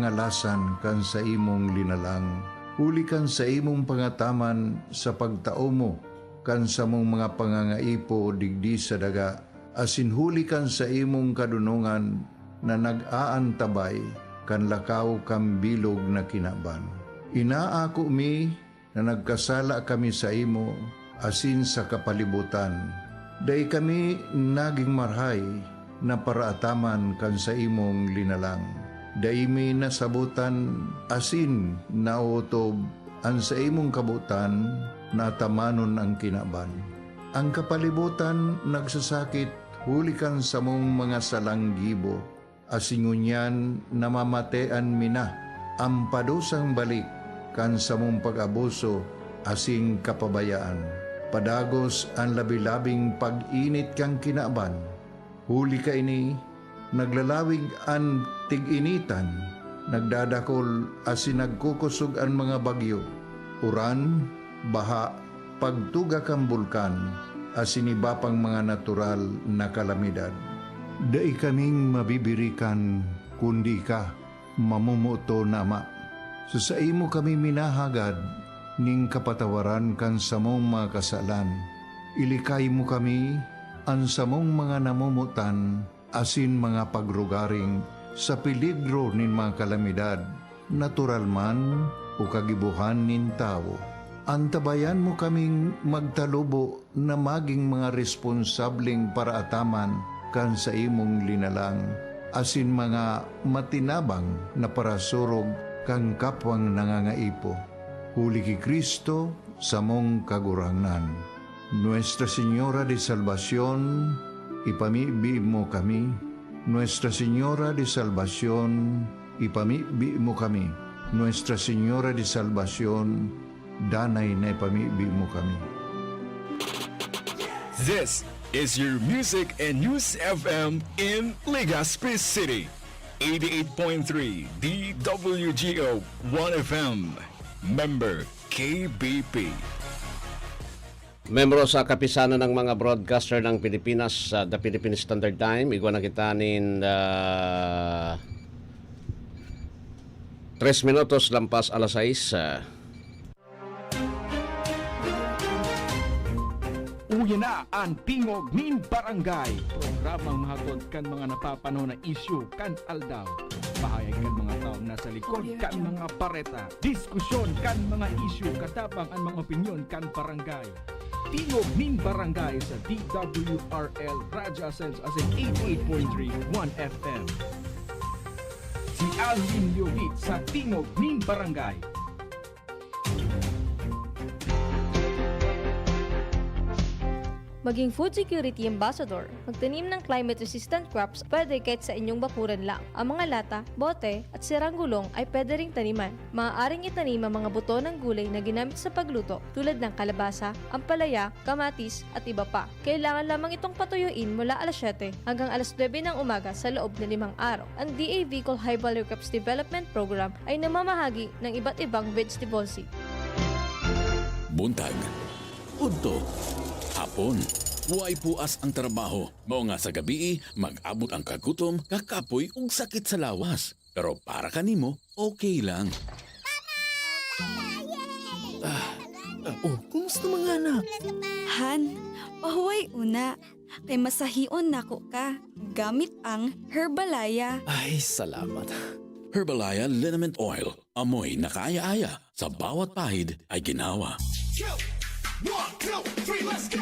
pangalasan kan sa imong linalang. Huli kan sa imong pangataman sa pagtao mo, kan sa mong mga pangangaipo digdi sa daga, asin huli kan sa imong kadunungan na nag-aantabay, kan lakaw kam bilog na kinaban. Inaako mi na nagkasala kami sa imo, asin sa kapalibutan. Day kami naging marhay na paraataman kan sa imong linalang. Daimi nasabutan asin nautob ang sa imong kabutan na tamanon ang kinaban. Ang kapalibutan nagsasakit hulikan sa mong mga salanggibo, asingunyan namamatean mina ang padusang balik kan sa mong pag-abuso asing kapabayaan. Padagos ang labi-labing pag-init kang kinaban. Huli ka ini naglalawig ang tig-initan, nagdadakol asin nagkukusog ang mga bagyo, uran, baha, pagtuga kang bulkan, asin iba pang mga natural na kalamidad. Dai kaming mabibirikan, kundi ka, mamumuto nama. Sa imo kami minahagad, ning kapatawaran kan sa mong mga kasalan. Ilikay mo kami, ang sa mong mga namumutan, asin mga pagrugaring sa peligro nin mga kalamidad, natural man o kagibuhan nin tao. Antabayan mo kaming magtalubo na maging mga responsableng paraataman kan sa imong linalang, asin mga matinabang na parasurog kang kapwang nangangaipo. Huli ki Kristo sa mong kagurangnan. Nuestra Señora de Salvación, ipamibi mo kami. Nuestra Señora de Salvación, ipamibi mo kami. Nuestra Señora de Salvación, danay na ipamibi mo kami. This is your Music and News FM in Legazpi City. 88.3 DWGO 1FM. Member KBP. Membro sa kapisanan ng mga broadcaster ng Pilipinas, The Philippine Standard Time, igwa na kita nin 3 minutos lampas alas 6. Uya na ang Tingog nin Barangay. Programang mahatod kan mga napapano na isyu kan aldaw. Pahayag kan mga taong nasa likod kan mga pareta. Diskusyon kan mga isyu katapang ang mga opinyon kan barangay. Tingog nin Barangay sa DWRL Radyo Asens as in 88.3 1FM. Si Alvin Liogit sa Tingog nin Barangay. Maging food security ambassador. Magtanim ng climate-resistant crops pwede kahit sa inyong bakuran lang. Ang mga lata, bote, at sirang gulong ay pwede ring taniman. Maaaring itanim ang mga buto ng gulay na ginamit sa pagluto tulad ng kalabasa, ampalaya, kamatis, at iba pa. Kailangan lamang itong patuyuin mula alas 7 hanggang alas 9 ng umaga sa loob ng 5 araw. Ang DA Bicol High Value Crops Development Program ay namamahagi ng iba't ibang vegetable seed. Buntag, udto, hapon, huway puas ang trabaho. Mao nga sa gabi, mag-abot ang kagutom, kakapoy ug sakit sa lawas. Pero para kanimo, okay lang. Kumusta mga anak? Han, pahuway una. Kay masahion nako ka. Gamit ang Herbalaya. Ay, salamat. Herbalaya Liniment Oil. Amoy na kaaya-aya. Sa bawat pahid ay ginawa. 1, 2, 3, let's go!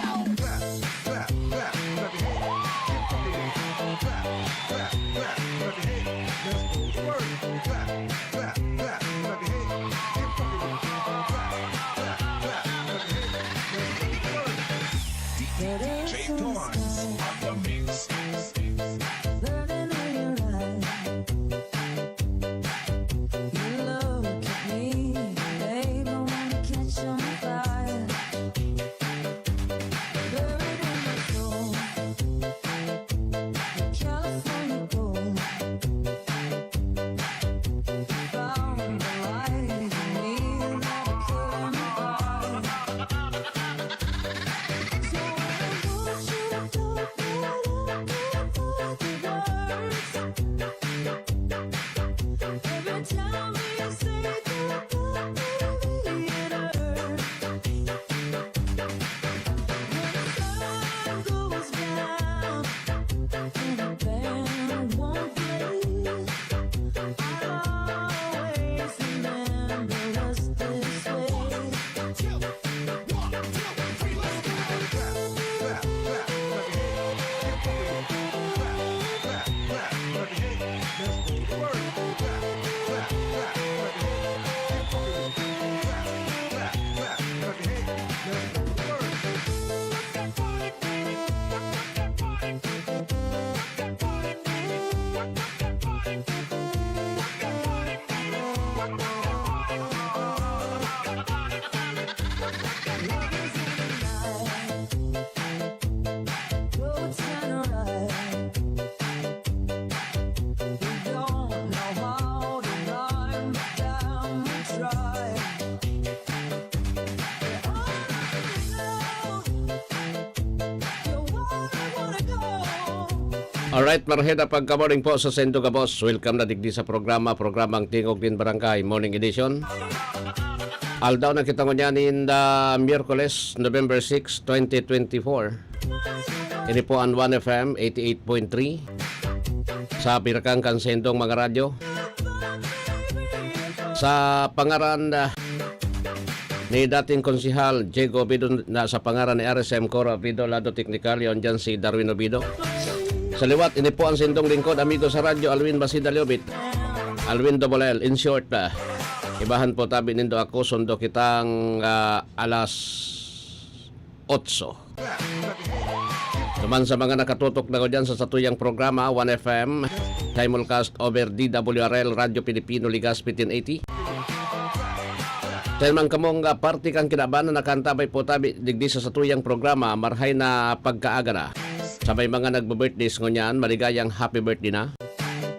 Alright, marheda pagka-morning po sa Sendo ka boss. Welcome na digdi sa programang Tingog Din Barangay Morning Edition. Aldaw na kita ko niyan in the Miyerkules, November 6, 2024. Ini po ang 1FM 88.3 sa Pirakang Kansendong mga radyo. Sa pangaran ni dating konsihal Diego Obido na sa pangaran ni RSM Cora Obido, Lado Technical, yon dyan si Darwin Obido. Sa liwat, ini po ang sindong lingkod, amigo sa radyo, Alwin Basida Liobit. Alwin Double L, in short, ibahan po tabi nindo ako, sundo kitang alas 8. Tuman sa mga nakatutok na ko dyan sa satuyang programa, 1FM, simulcast over DWRL, Radyo Pilipino, Ligas 1580. Dahil man kamong party kang kinabanan na kantabay po tabi, digdi sa satuyang programa, marhay na pagkaaga na. Sa may mga nagbo-birthdays ngunyan, maligayang happy birthday na.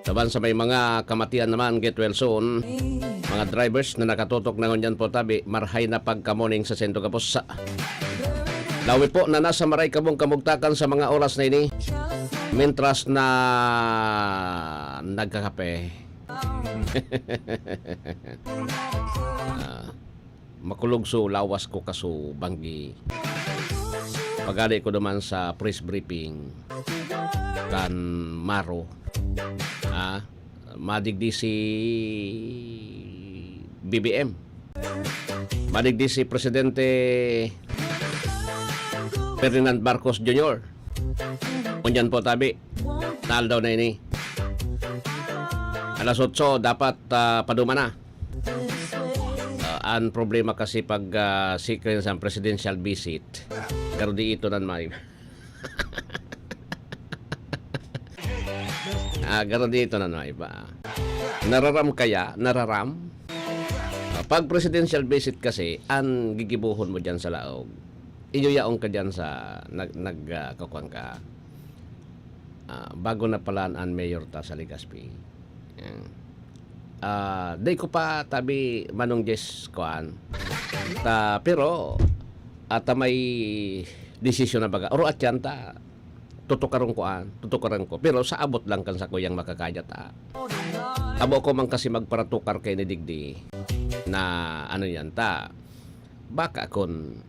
Taban sa may mga kamatian naman, get well soon. Mga drivers na nakatutok na ngunyan po tabi, marhay na pagka-morning sa Sendo Kapos. Lawi po na nasa maray kamong kamugtakan sa mga oras na ini. Mintras na nagkakape. Makulog so lawas ko kaso banggi. Pagali ko naman sa press briefing kan Maro. Madigdi si BBM. Madigdi si Presidente Ferdinand Marcos Jr. Kunyan po tabi. Naldaw na ini. Alas 8 dapat paduma na. Ang problema kasi pag secret sa presidential visit, pero di ito nan may. Garo di ito nan may ba? Nararam kaya? Nararam? Pag presidential visit kasi, ang gigibuhon mo dyan sa laog, iyoyaong ka dyan sa nagkakuan ka. Bago na palaan ang mayor ta sa Legazpi. Day ko pa tabi manong Jess kuan. Pero may desisyon na baga. Oro at yan ta. Tutukarong ko. Pero sa abot lang kan sa kuyang makakaya ta. Abo ko man kasi magparatukar kay ni Digdi na ano yan ta. Baka kun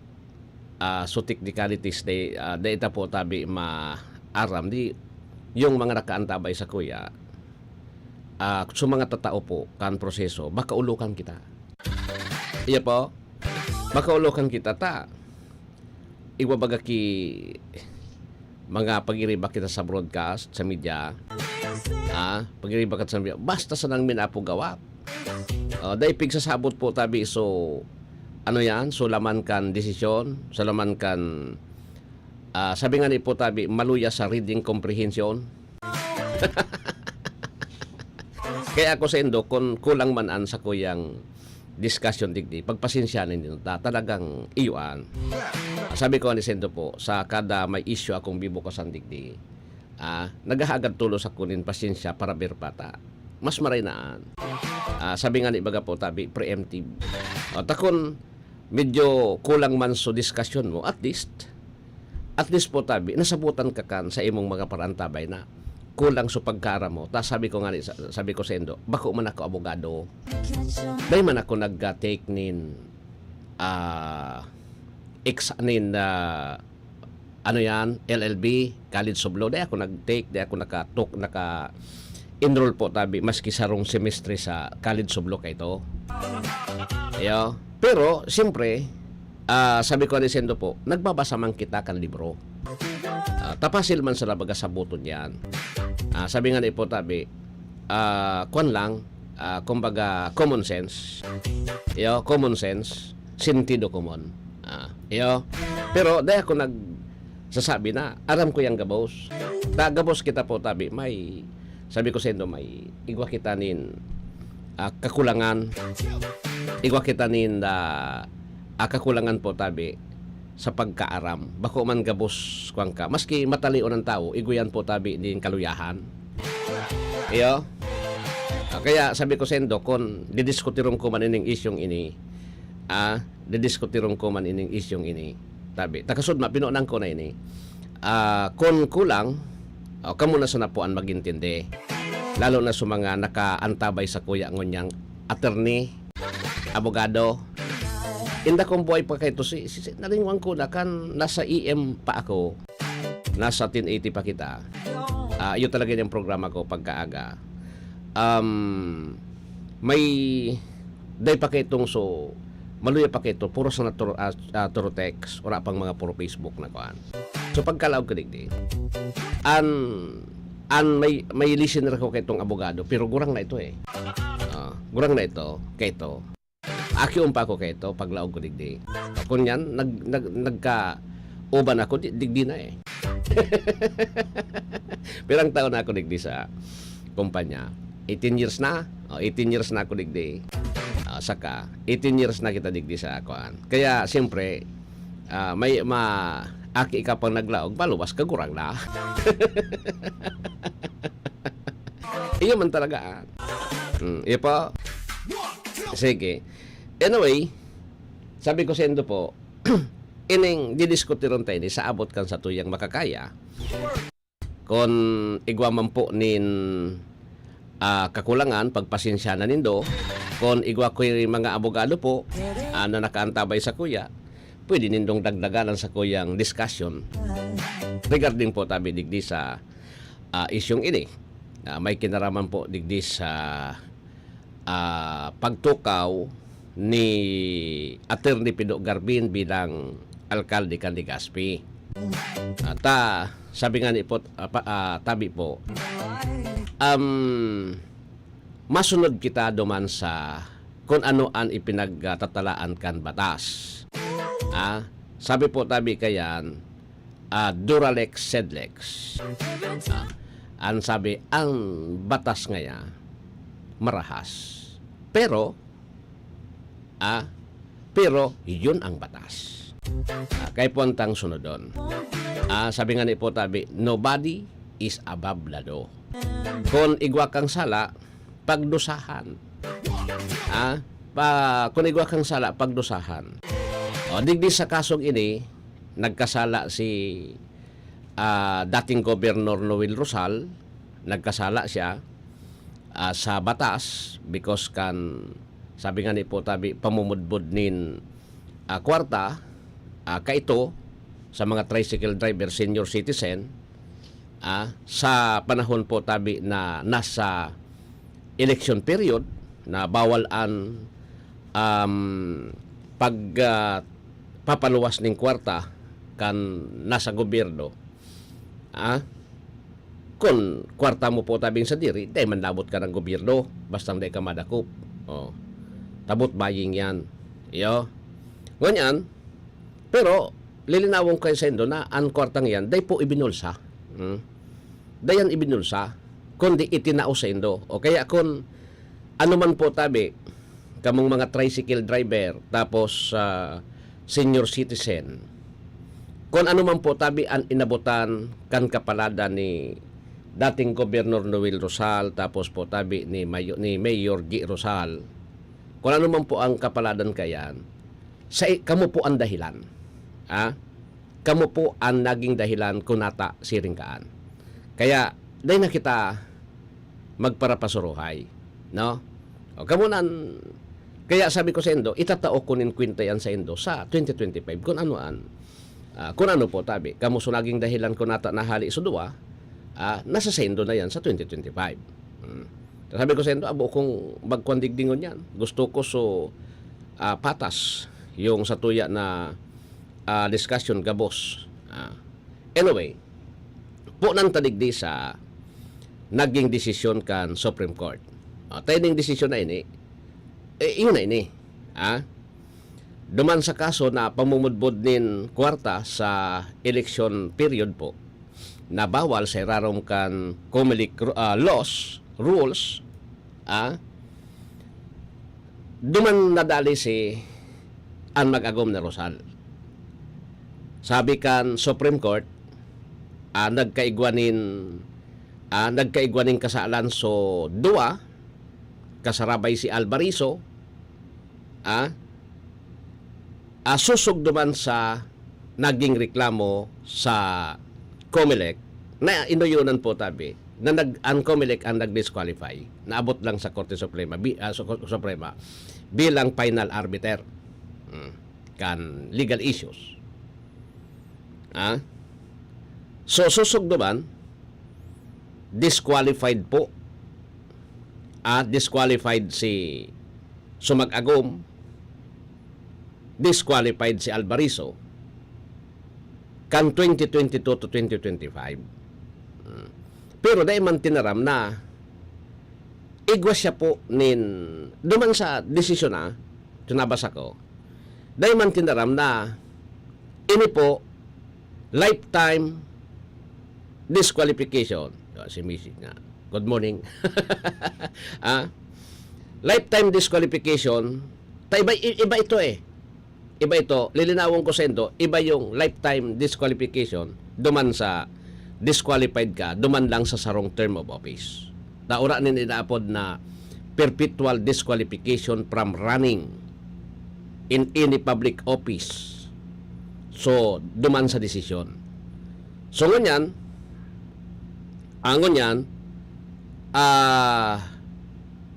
so technicalities day ita po tabi maaram di yung mga nakaantabay sa kuya. Sa mga tatao po kan proseso, makaulukan kita. Iya po, makaulukan kita ta. Iwabaga ki mga pagiriba kita sa broadcast, sa media. Pagiriba kita sa media. Basta sa nang minapo gawa. Dahil pigsasabot po tabi, so ano yan? So laman kan desisyon, so laman kan sabi nga ni po tabi, maluya sa reading comprehension. Kaya ako sa Indo, kung kulang man an sa kuyang discussion digdi, pagpasensyanin din talagang iyuan. Sabi ko ni Sendo po, sa kada may issue akong bibukasan digdi, naghahagad tulo sa kunin pasensya para berpata. Mas maray naan. Sabi nga ni baga po tabi, preemptive. Takon, medyo kulang man so discussion mo, at least po tabi, nasabutan ka kan sa imong mga parantabay na kulang sa pagkara mo. Ta sabi ko nga ni, sabi ko sa Endo, bako man ako abogado. Dahil man ako nag-take nin ano yan, LLB, College of Law. Dahil ako nag-take, dahil ako naka-enroll po tabi, maski sarong semestre sa College of Law kayo. Ayo. Pero, siyempre, sabi ko ni Sendo po, nagbabasa man kita kan libro. Tapasil man sa labaga sa buton yan. Sabi nga ni po tabi, kwan lang, kumbaga common sense. Yo, common sense, sentido common. Yo. Pero dahil ako nagsasabi na, aram ko yung gabos. Gabos kita po tabi, may, sabi ko Sendo, may igwa kita nin kakulangan. Igwa kita nin kakulangan po tabi sa pagkaaram. Bako man gabos kwang ka. Maski matalion ng tao, iguyan po tabi din kaluyahan. Iyo. Kaya sabi ko Sendo, kung didiskutirong ko man ining isyong ini, didiskutirong ko man ining isyong ini, tabi. Takasod mapinonan ko na ini. Kung kulang, kamo na sa napuan magintindi. Lalo na sa mga nakaantabay sa kuya ngonyang attorney, abogado. Inda kong buhay pa kayo si naringwang ko na kan nasa EM pa ako. Nasa 1080 pa kita. Yun talaga yung programa ko pagkaaga. May day pa kayo so maluya pa kayo puro sa turo text ora pang mga puro Facebook na kuan. So pagkalaog ko digdi. May listener ko kay itong abogado pero gurang na ito eh. Gurang na ito kay ito. Aki umpa ko kay ito paglaog ko digdi. Kung yan nagka-uban ako digdi na eh. Pirang taon na ako digdi sa kumpanya. 18 years na. 18 years na ako digdi. Saka 18 years na kita digdi sa kuan. Kaya siyempre may aki ka pang naglaog baluwas ka gurang na. Iyo man talaga. Iyo po. Sige. Anyway, sabi ko sa Endo po, ining didiskutirong tayo ni sa abot kan sa tuyang makakaya. Kung igwa man po nin kakulangan, pagpasensya na nindo, kung igwa ko yung mga abogado po na nakaantabay sa kuya, pwede nindong dagdaganan sa kuyang discussion regarding po tabi digdi sa isyong ini. May kinaraman po digdi sa pagtukaw ni Attorney Pido Garbin bilang alkalde kan Legazpi. Sabi nga ni po tabi po masunod kita duman sa kung ano an ipinagtatalaan kan batas. Sabi po tabi kayan Duralex Sedlex. Ang sabi ang batas ngaya marahas. Pero yun ang batas. Kay puntang sunodon. Sabi nga ni po tabi, nobody is above the law. Kung igwa kang sala, pagdusahan. Kung igwa kang sala, pagdusahan. Digdi sa kasong ini, nagkasala si dating Gobernador Noel Rosal, nagkasala siya sa batas because kan sabi nga ni po tabi pamumudbud nin kwarta kaito sa mga tricycle driver senior citizen sa panahon po tabi na nasa election period na bawal an papaluwas ning kwarta kan nasa gobyerno. Kung kwarta mo po tabing sa diri, day manlabot ka ng gobyerno basta day ka madakop. Tabot baying yan. Iyo. Nganyan, pero lilinawong kayo sa Indo na ang kwartang yan, day po ibinulsa. Dayan ibinulsa, kundi itinao sa Indo. O kaya kung ano man po tabi, kamong mga tricycle driver, tapos senior citizen, kung ano man po tabi ang inabutan kan kapalada ni dating Gobernador Noel Rosal, tapos po tabi ni Mayor G. Rosal, kung ano man po ang kapaladan kayan, kamo po ang dahilan. Kamo po ang naging dahilan kunata siringkaan. Kaya dahil na kita magparapasuruhay. No? O, kamunan, kaya sabi ko sa Indo, itatao ko nin kwenta yan sa Indo sa 2025 kung anuan. Kung ano po tabi, kamo so naging dahilan ko nata nahali sa duwa, nasa sa Indo na yan sa 2025. Sabi ko sa Indo, abo kong magkwandigdingon yan. Gusto ko so patas yung sa tuya na discussion gabos. Anyway, po nang tadigdi sa naging desisyon kan Supreme Court. Tayo ning desisyon na ini, yun na ini. Duman sa kaso na pamumudbod nin kwarta sa election period po, na bawal sa irarom kan COMELEC rules, duman nadali si ang mag-agom na Rosal. Sabi kan Supreme Court, nagkaigwanin kasalan so dua, kasarabay si Albarizo, susog duman sa naging reklamo sa COMELEC na inuyunan po tabi na ang COMELEC ang nag-disqualify, naabot lang sa Korte Suprema, Suprema bilang final arbiter kan legal issues. So susog duman disqualified po, disqualified si Sumag-agom, disqualified si Albarizo kan 2022 to 2025. Pero dahil man tinaram na igwas siya po duman sa desisyon tinabasa ko, dahil man tinaram na ini po lifetime disqualification. Si Missy nga, good morning. Lifetime disqualification, iba ito Iba ito, lilinawin ko sa ito, iba yung lifetime disqualification, duman sa disqualified ka, duman lang sa sarong term of office. Naura nin inaapod na perpetual disqualification from running in any public office. So, duman sa desisyon. So, ngunyan,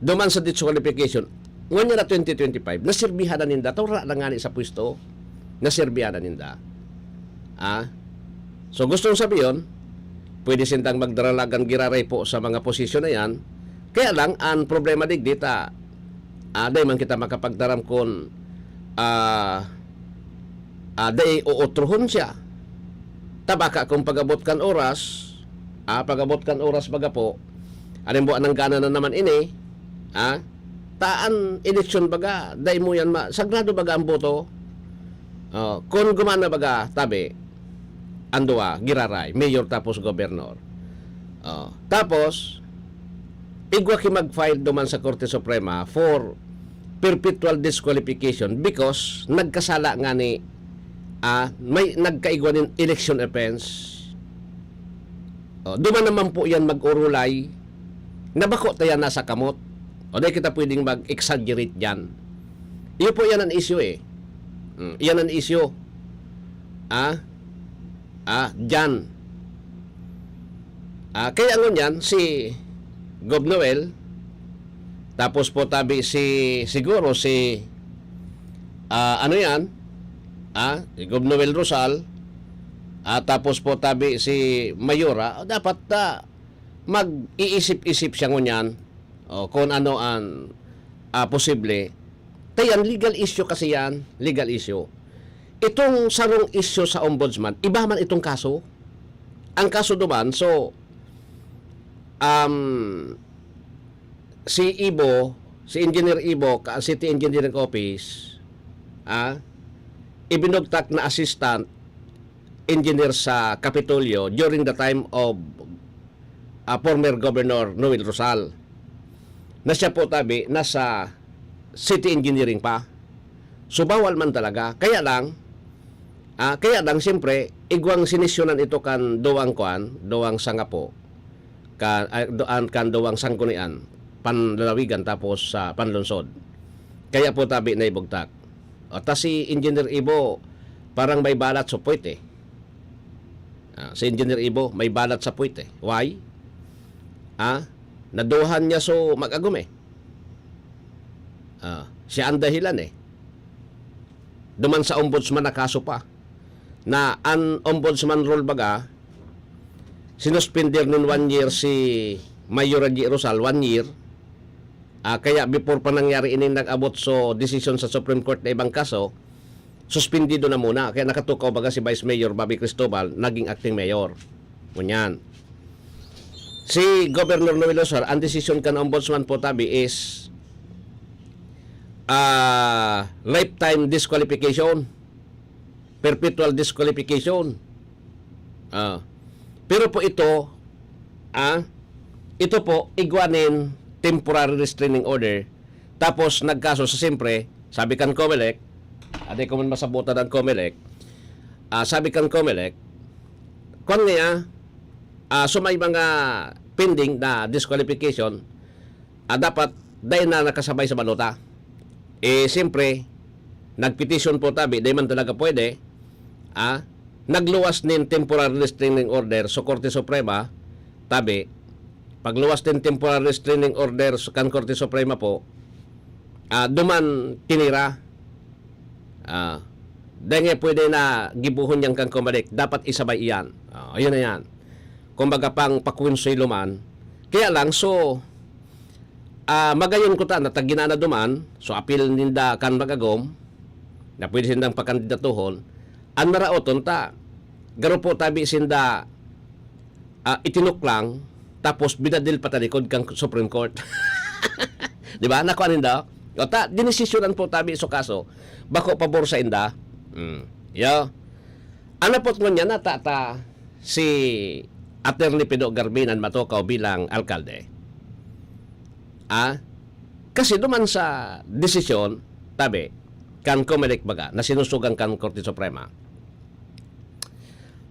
duman sa disqualification, ngunyan na 2025, nasirbihan na ninda, tawra na nga ni sa pwesto, nasirbihan na ninda. So gustong sabihin, pwede sintang magdaralagan giraray po sa mga posisyon na yan, kaya lang, ang problema digdita, day man kita makapagdaram kung day uutruhon siya. Tabaka kung pagabot kan oras, baga po, alimbuan ng gana na naman ini, taan eleksyon baga, day mo yan sagrado baga ang boto. Kung gumana baga, tabi, andua, giraray, mayor tapos gobernador. Tapos, igwa ki mag-file duman sa Korte Suprema for perpetual disqualification because nagkasala nga ni may nagkaigwa ng election offense. Duman naman po yan mag-urulay, nabako tayo nasa kamot. O dahil kita pwedeng mag-exaggerate dyan. Iyo po yan ang issue Yan ang issue. Dyan. Kaya ngunyan, si Gob Noel, tapos po tabi siguro si si Gob Noel Rosal, tapos po tabi si Mayora, dapat mag-iisip-isip siya ngunyan kung ano ang posible. Tayan, legal issue kasi yan, legal issue. Itong sarong issue sa ombudsman, iba man itong kaso. Ang kaso duman, so, si Engineer Ibo, City Engineering Office, ibinugtak na assistant engineer sa Kapitolyo during the time of former Governor Noel Rosal. Na siya po tabi, nasa city engineering pa. So, bawal man talaga. Kaya lang, siyempre, igwang sinisyonan ito kan duwang sanga po, kan duwang sangkunian, panlalawigan tapos sa panlunsod. Kaya po tabi na ibugtak. Tas si Engineer Ibo, parang may balat sa puwit Si Engineer Ibo, may balat sa puwit Why? naduhan niya so mag-agum eh. Siya ang dahilan eh. Duman sa ombudsman na kaso pa. Na ang ombudsman role baga, sinuspender nun 1 year si Mayor G. Rosal, 1 year. Kaya before pa nangyari ini nag-abot so decision sa Supreme Court na ibang kaso, suspendido na muna. Kaya nakatukaw baga si Vice Mayor Bobby Cristobal, naging acting mayor. Kunyan. Si Governor Noel Lozar, ang decision kan ombudsman po tabi is lifetime disqualification, perpetual disqualification. Pero po ito po igwanin temporary restraining order. Tapos nagkaso sa siyempre, sabi kan COMELEC, aday ko man masabutan ng COMELEC, sabi kan COMELEC, kung nga, so may mga pending na disqualification, dapat dahil na nakasabay sa balota. Siyempre, nagpetition po tabi, dahil man talaga pwede, nagluwas nin temporary restraining order sa Korte Suprema, tabi, pagluwas din temporary restraining order sa Korte Suprema po, duman tinira, dahil nga pwede na gibuhon niyang kang kumalik, dapat isabay iyan. Ayun na yan. Kumbaga pang pakwinsoy luman. Kaya lang, so, magayon ko ta, natagina na duman, so apil ninda kan magagom, na pwede sindang pakandidatuhon, ang naraoton ta, garo po tabi sinda itinuklang, tapos binadil patalikod kang Supreme Court. Di ba? Nakuha ninda. O ta, dinesisyonan po tabi so kaso, bako pabor sa inda. Yo. Ano po niya na si Attorney Pido Garbinan Matokaw bilang alkalde. Kasi duman sa desisyon, tabi, kan COMELEC baga, na sinusugan kan Korte Suprema.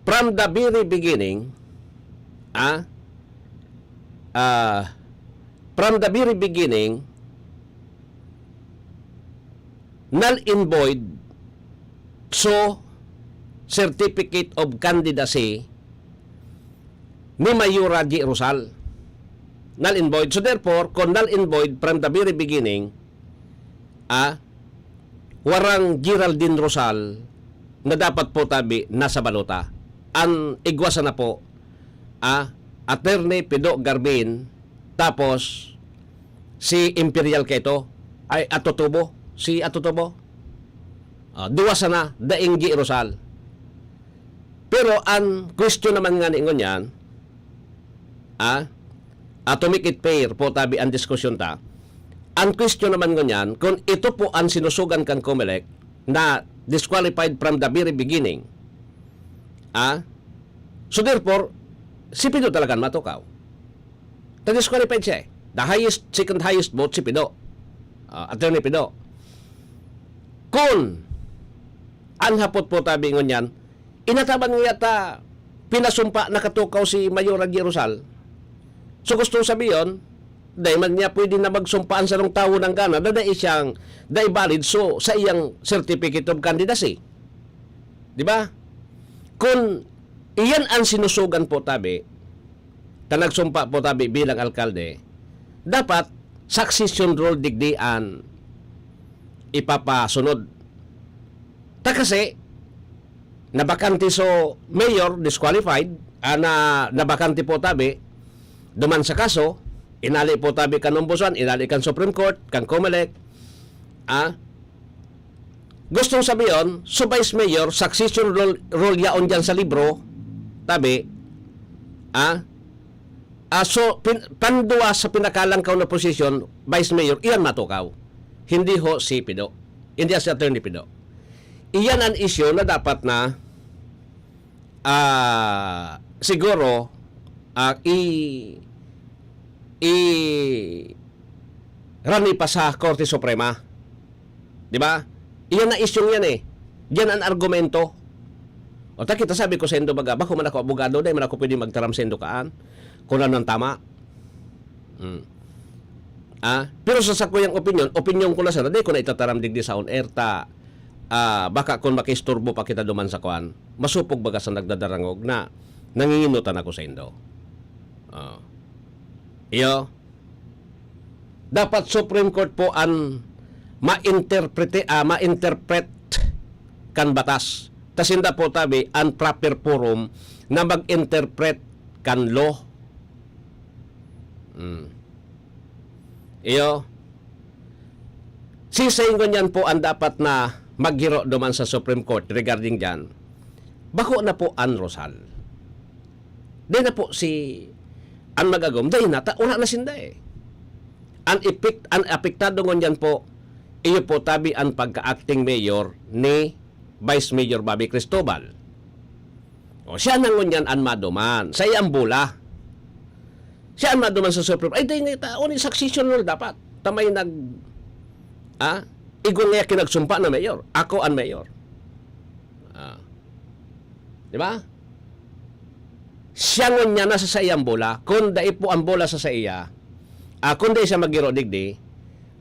From the very beginning, null and void so certificate of candidacy ni Mayura G. Rosal. Null and void. So therefore, kung null and void from the very beginning, warang Geraldine Rosal na dapat po tabi nasa balota. Ang igwasa na po, Attorney Pido Garbin, tapos si Imperial Keto, ay Atutubo, si Atutubo. Duwasa na, Daing G. Rosal. Pero ang question naman nga ni yan, to make it fair po tabi ang diskusyon ta, ang question naman ngunyan, kung ito po ang sinusugan kan COMELEC na disqualified from the very beginning, so therefore, si Pido talagang matukaw. Na-disqualified siya eh. The highest, second highest vote si Pido. Attorney Pido. Kung ang hapot po tabi ngunyan, inataban nga yata pinasumpa nakatukaw si Mayora G. Rosal. So gusto sabihin, dahil man niya pwede na magsumpaan sa nung tao ng gana, dahil siyang, dahil valid so sa iyang certificate of candidacy. Di ba? Kung iyan ang sinusugan po tabi, na nagsumpa po tabi bilang alkalde, dapat succession rule digdian ipapasunod. Kasi, nabakante so mayor, disqualified, na nabakante po tabi, duman sa kaso, inali po tabi kan ombudsman, inali kan Supreme Court, kan COMELEC, gustong sabihin, so Vice Mayor, succession rule yaon dyan sa libro, tabi, so, panduwa sa pinakalangkaw na posisyon, Vice Mayor, iyan matukaw. Hindi ho si Pido. Hindi si Attorney Pido. Iyan ang issue na dapat na siguro rani pa sa Korte Suprema. Di ba? Iyan na issue yan eh. Diyan ang argumento. O kita sabi ko sa Indo baga, bako man ako abogado, dahil man ako pwede magtaram sa Indokaan. Kung ano ang tama. Pero sa sakuyang opinion ko na sana, di ko na itataram digdi sa on-air ta, baka kung makisturbo pa kita duman sa kuan, masupog baga sa nagdadarangog na nanginginutan ako sa Indo. Dapat Supreme Court po ang ma-interpret kan batas. Tasinda po tabi ang proper forum na mag-interpret kan law. Sisayin yan po ang dapat na maghiro duman sa Supreme Court regarding dyan. Bako na po ang Rosal. Di na po si ang magagom. Dahil nata, wala na sinda eh. Ang apektado ngon yan po, iyo po tabi ang pagka-acting mayor ni Vice Mayor Bobby Cristobal. O siya nangon yan ang maduman. Sa iyang bula. Siya ang maduman sa Supreme. Ay, dahil nga taon, succession rule dapat. Tamay igong nga kinagsumpa na mayor. Ako ang mayor. Di ba? Siya ngon niya na sa iyang bola. Kung dai po ang bola sa iya, kung dai siya magiro digdi,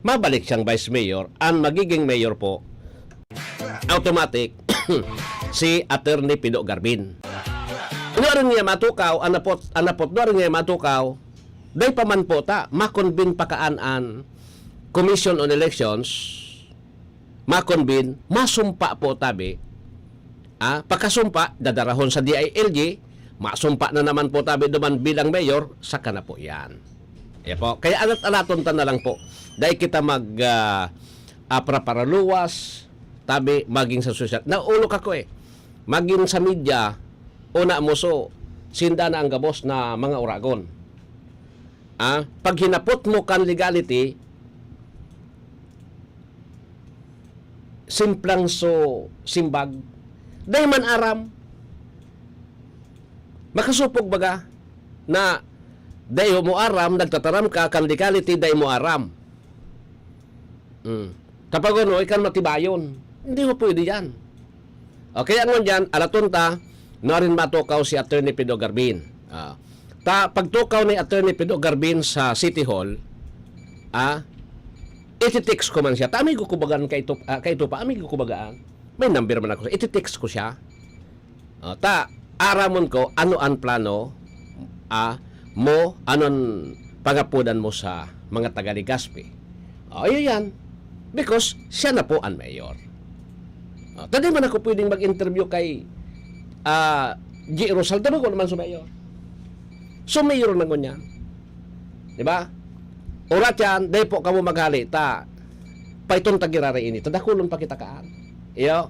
mabalik siyang vice mayor. Ang magiging mayor po, automatic, si Attorney Pido Garbin. Ano niya matukaw, anapot, ano niya matukaw, dahil pa man po ta, makonbin pakaanan Commission on Elections, makonbin, masumpa po tabi, pagkasumpa, dadarahon sa DILG, masumpa na naman po tabi duman bilang mayor, saka na po yan. Po. Kaya alat-alaton ta na lang po, dahil kita praparaluwas, tabi, maging sa social. Naulok ako maging sa media, una mo so, sinda na ang gabos na mga uragon. Pag hinapot mo kan legality, simplang so simbag, dahil man aram, makasupog baga, na dahil mo aram, nagtataram ka, kan legality, dahil mo aram. Kapag ano, ikan matibayon, hindi mo pwede yan. Kaya nga dyan, alatunta, na rin matukaw si Attorney Pido Garbin. Pagtukaw ni Attorney Pido Garbin sa City Hall, iti-text ko man siya. Ami ko kubagaan kay ito pa. Ami ko kubagaan. May number man ako. Iti-text ko siya. Aramon ko, ano ang plano mo, anon pangapudan mo sa mga taga-Legazpi. Ayun yan. Because siya na po ang mayor. Tadi man ako pwedeng mag-interview kay G. Rosal. Tanong ko naman sa mayor. So mayor na ngon yan. Diba? Urat yan, dahil po kamo maghali, paiton tagirari ini, tadakulon pa kita kaan. Iyo?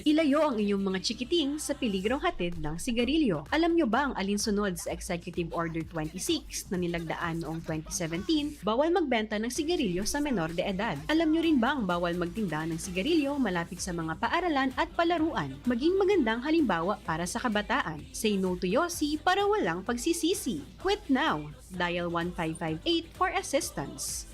Ilayo ang inyong mga chikiting sa piligrong hatid ng sigarilyo. Alam nyo ba ang alinsunod sa Executive Order 26 na nilagdaan noong 2017, bawal magbenta ng sigarilyo sa menor de edad? Alam nyo rin ba ang bawal magtinda ng sigarilyo malapit sa mga paaralan at palaruan? Maging magandang halimbawa para sa kabataan. Say no to Yossi para walang pagsisisi. Quit now! Dial 1558 for assistance.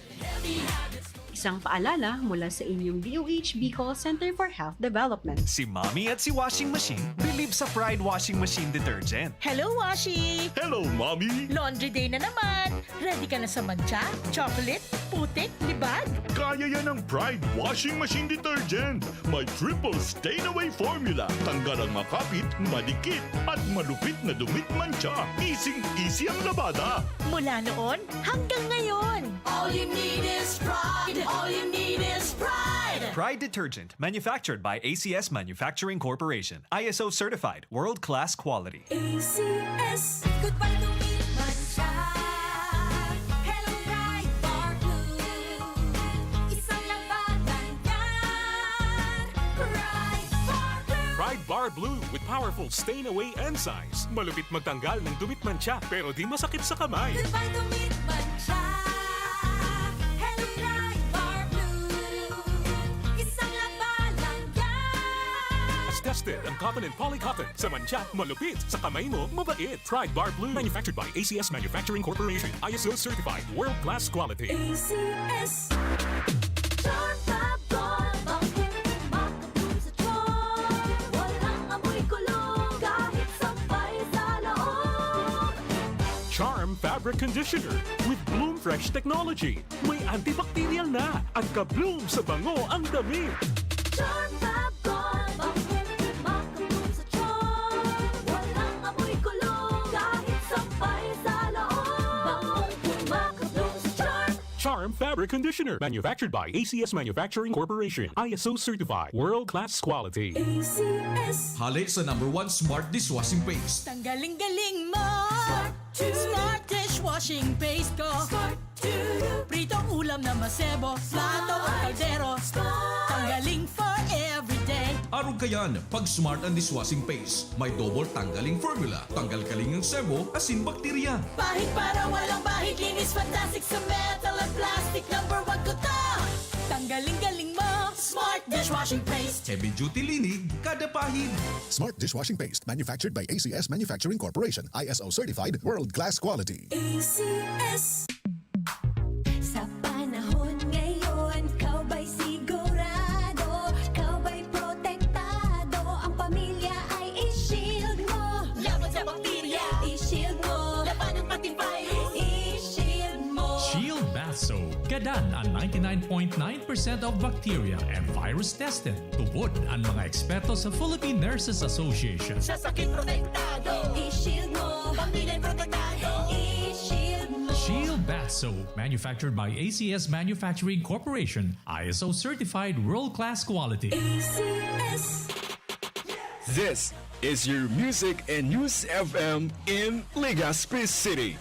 Isang paalala mula sa inyong DOH Bicol Center for Health Development. Si Mommy at si Washing Machine believe sa Pride Washing Machine Detergent. Hello, Washi! Hello, Mommy! Laundry day na naman! Ready ka na sa mancha, chocolate, putik, libag? Kaya yan ang Pride Washing Machine Detergent. May triple stain-away formula. Tanggal ang makapit, madikit, at malupit na dumit mancha. Easy ang labada. Mula noon hanggang ngayon. All you need is pride. All you need is pride. Pride Detergent, manufactured by ACS Manufacturing Corporation. ISO certified, world-class quality. ACS. Goodbye to me, mancha. Hello, Pride Bar Blue. Isang labanan yan. Pride Bar Blue. Pride Bar Blue with powerful stain-away enzymes. Malupit magtanggal ng dumit mancha pero di masakit sa kamay. Goodbye to me, mancha. Hello, Pride Bar Blue. Isang labanan yan. As tested ang cotton and polycotton. Sa mancha, malupit. Sa kamay mo, mabait. Pride Bar Blue. Manufactured by ACS Manufacturing Corporation. ISO certified. World-class quality. ACS. Charm Fab Gold. Bakit makapun sa tiyon? Walang amoy kulong kahit sabay sa loob. Charm Fabric Conditioner with Bloom Fresh Technology. May antibacterial na at ka-bloom sa bango ang damit. Charm Fab Gold. Bakit makapun sa tiyon? Walang amoy kulong kahit sa Charm Fabric Conditioner. Manufactured by ACS Manufacturing Corporation. ISO certified. World-class quality. Hali sa #1 Smart Dishwashing Paste. Tanggaling-galing mo. Smart dishwashing paste ko. Pritong ulam na masebo, plato o kaldero. Tanggaling for everyday. Arog kayan, pag Smart and Dishwashing Paste, may double tanggaling formula. Tanggal kaling ng sebo, asin bakterya. Bahid para walang bahid, linis fantastic sa metal at plastic. #1 ko to. Tanggaling-galing mo. Smart dishwashing paste. Heavy duty linig, kada pahid. Smart Dishwashing Paste, manufactured by ACS Manufacturing Corporation. ISO certified, world-class quality. ACS. Sa panahon ngayon, kau ba'y sigurado? Kau ba'y protektado? Ang pamilya ay i-shield mo. Laban sa bakterya. I-shield mo. Laban ng pating virus. I-shield mo. Shield Bath Soap. Gadan ang 99.9% of bacteria and virus tested. Tubod ang mga eksperto sa Philippine Nurses Association. Sa sakit protektado. I-shield mo. Pamilya protektado. I-shield mo. Shield Bath Soap, manufactured by ACS Manufacturing Corporation. ISO certified world-class quality. ACS. This is your Music and News FM in Legazpi City.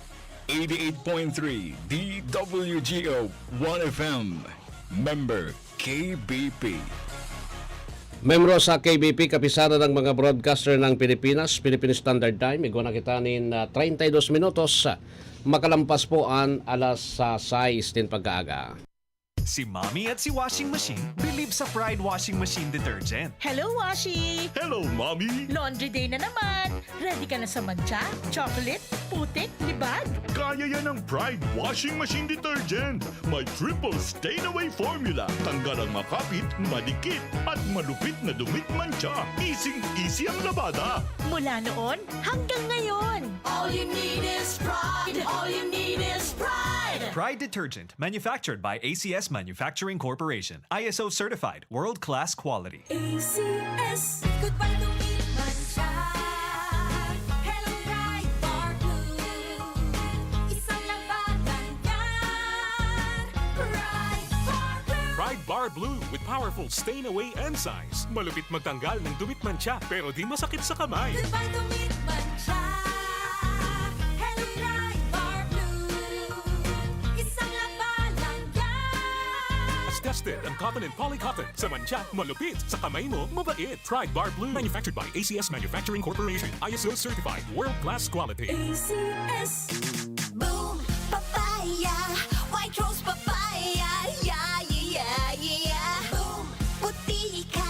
88.3 DWGO 1FM. Member KBP. Membro sa KBP, kapisada ng mga broadcaster ng Pilipinas, Philippine Standard Time. Igwa na kita nin 32 minutos. Makalampas po ang alas 6 din pagkaaga. Si Mommy at si Washing Machine believe sa Pride Washing Machine Detergent. Hello, Washi! Hello, Mommy! Laundry day na naman. Ready ka na sa mancha, chocolate, putik, libag? Kaya yan ang Pride Washing Machine Detergent. May triple stain-away formula. Tanggal ang makapit, madikit, at malupit na dumit mancha. Easy ang labada. Mula noon hanggang ngayon. All you need is pride. All you need is pride. Pride Detergent, manufactured by ACS Manufacturing Corporation. ISO certified, world-class quality. ACS. Goodbye to meat mancha. Hello, bright bar blue. Isang labanan yan. Bright bar blue. Pride Bar Blue with powerful stain-away enzymes. Malupit magtanggal ng dumit mancha pero di masakit sa kamay. Goodbye to meat mancha. Hello, bright bar blue. Isang labanan yan. As tested ang cotton and polycotton. Sa mancha, malupit. Sa kamay mo, mabait. Pride Bar Blue. Manufactured by ACS Manufacturing Corporation. ISO certified, world-class quality. ACS. Boom, papaya. White rose papaya. Yeah, yeah, yeah. Boom, puti ka.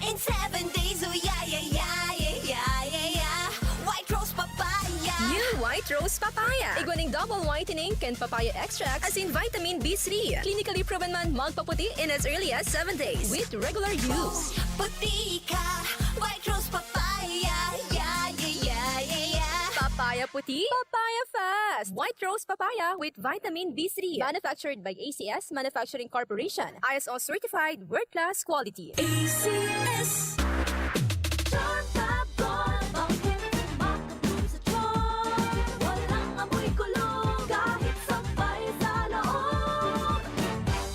In 7 days, oh yeah, yeah, yeah, yeah, yeah, yeah. White rose papaya. New White Rose Papaya. Igwaning double whitening and papaya extract as in vitamin B3. Clinically proven man magpaputi in as early as 7 days with regular use. Puti ka. White rose papaya. Yeah, yeah, yeah, yeah, yeah. Papaya puti, papaya fast. White Rose Papaya with vitamin B3. Manufactured by ACS Manufacturing Corporation. ISO certified, world-class quality. ACS.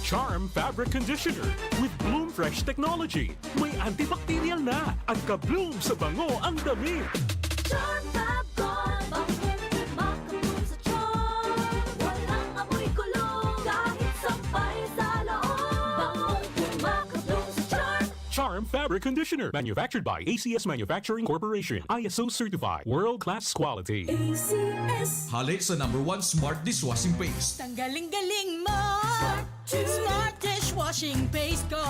Charm Fabric Conditioner with Bloom Fresh Technology. May antibacterial na at ka-bloom sa bango ang damit. Charm Fabric Conditioner. Manufactured by ACS Manufacturing Corporation. ISO certified. World-class quality. ACS. Hali sa #1 Smart Dishwashing Paste. Tanggaling-galing mo. Smart dishwashing paste ko.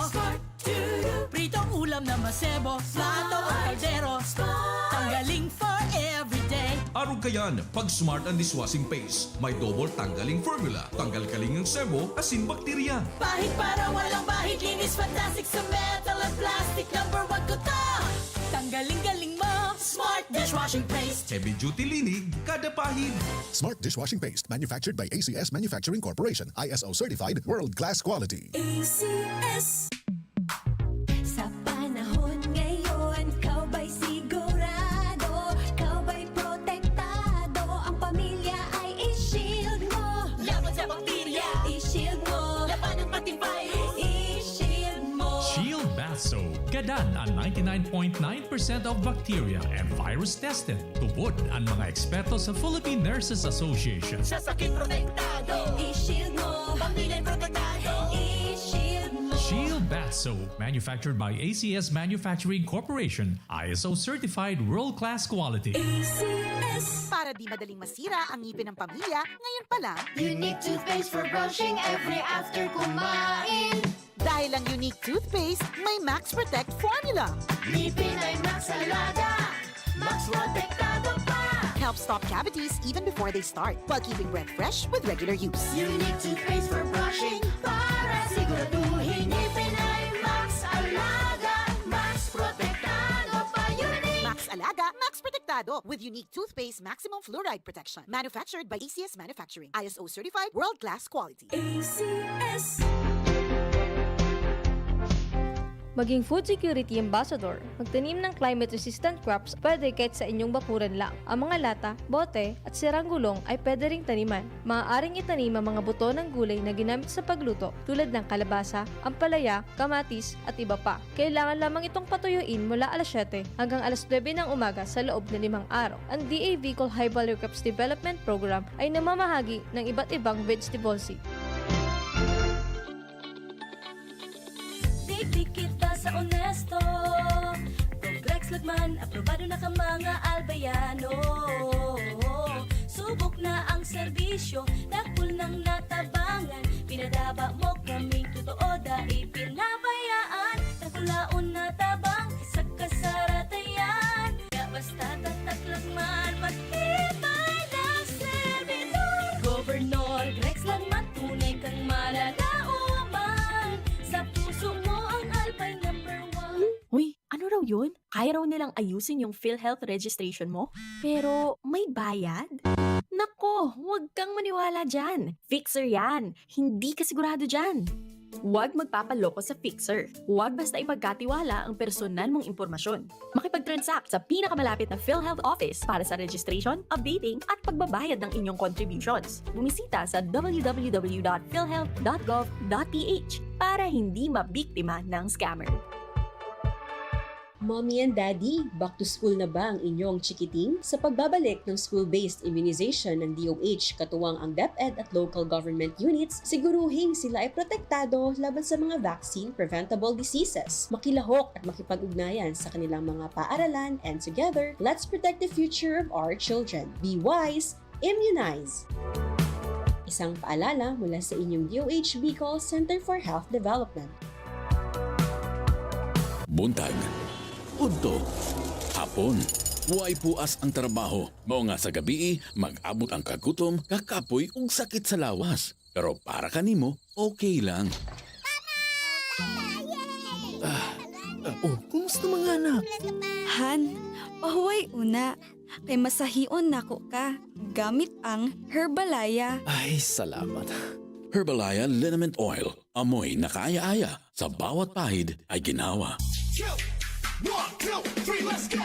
Pritong ulam na masebo, plato o kaldero. Tanggaling for everyday. Arog kayan, pag Smart and Dishwashing Paste, may double tanggaling formula. Tanggal kaling ng sebo, asin bakterya. Bahid para walang bahid, linis fantastic sa metal at plastic. #1 ko to. Tanggaling-galing mo. Smart dishwashing paste. Heavy duty linig, kada pahid. Smart Dishwashing Paste, manufactured by ACS Manufacturing Corporation. ISO certified, world-class quality. ACS. Sa panahon ngayon, kau ba'y sigurado? Kau ba'y protektado? Ang pamilya ay i-shield mo. Laban sa bakterya. I-shield mo. Gadan ang 99.9% of bacteria and virus tested. Tubod ang mga eksperto sa Philippine Nurses Association. Sa sakit protektado, i-shield mo. Pamilya protektado, i-shield mo. Shield Bath Soap, manufactured by ACS Manufacturing Corporation, ISO certified world-class quality. ACS. Para di madaling masira ang ngipin ng pamilya, ngayon pa lang, Unique toothpaste for brushing every after kumain. dahil ang unique toothpaste, may Max Protect formula. Ngipin ay Max Alaga, Max Protektado pa. Helps stop cavities even before they start, while keeping breath fresh with regular use. Unique toothpaste for brushing para siguraduhin ngipin ay Max Alaga, Max Protektado pa. Unique. Max Alaga, Max Protectado with unique toothpaste maximum fluoride protection. Manufactured by ACS Manufacturing. ISO certified world-class quality. ACS. Maging food security ambassador. Magtanim ng climate-resistant crops pwede kahit sa inyong bakuran lang. Ang mga lata, bote, at sirang gulong ay pwede ring taniman. Maaaring itanim ang mga buto ng gulay na ginamit sa pagluto tulad ng kalabasa, ampalaya, kamatis, at iba pa. Kailangan lamang itong patuyuin mula alas 7 hanggang alas 9 ng umaga sa loob ng 5 araw. Ang DA Bicol High Value Crops Development Program ay namamahagi ng iba't ibang vegetable seed. Di kita sa honesto. Complex Lagman, aprobado na ka mga albayano. Subok na ang serbisyo, dakul ng natabangan. Pinadaba mo kaming totoo dahil pinabayaan. Takulaon na tabang sa kasaratayan. Kaya basta tatak Lagman, matibay ng servidor. Gobernador Grex Lagman, tunay kang malalauman. Sa puso mo ang alpay number 1. Uy, ano raw yun? Kaya raw nilang ayusin yung PhilHealth registration mo? Pero may bayad? Nako, huwag kang maniwala dyan. Fixer yan. Hindi ka sigurado dyan. Huwag magpapaloko sa Fixer. Huwag basta ipagkatiwala ang personal mong impormasyon. Makipag-transact sa pinakamalapit na PhilHealth office para sa registration, updating, at pagbabayad ng inyong contributions. Bumisita sa www.philhealth.gov.ph para hindi mabiktima ng scammer. Mommy and Daddy, back to school na ba ang inyong chikiting? Sa pagbabalik ng school-based immunization ng DOH katuwang ang DepEd at local government units, siguruhing sila ay protektado laban sa mga vaccine-preventable diseases. Makilahok at makipag-ugnayan sa kanilang mga paaralan, and together, let's protect the future of our children. Be wise, immunize! Isang paalala mula sa inyong DOH Bicol Center for Health Development. Buntag, udto, hapon. Huway puas ang trabaho. Mao nga sa gabi, mag-abot ang kagutom, kakapoy ug sakit sa lawas. Pero para kanimo, okay lang. Oh, kumusta mga anak? Han, pahuway una. Kay masahion nako ka. Gamit ang Herbalaya. Ay, salamat. Herbalaya Liniment Oil. Amoy na kaaya-aya. Sa bawat pahid ay ginawa. 1, 2, 3, let's go!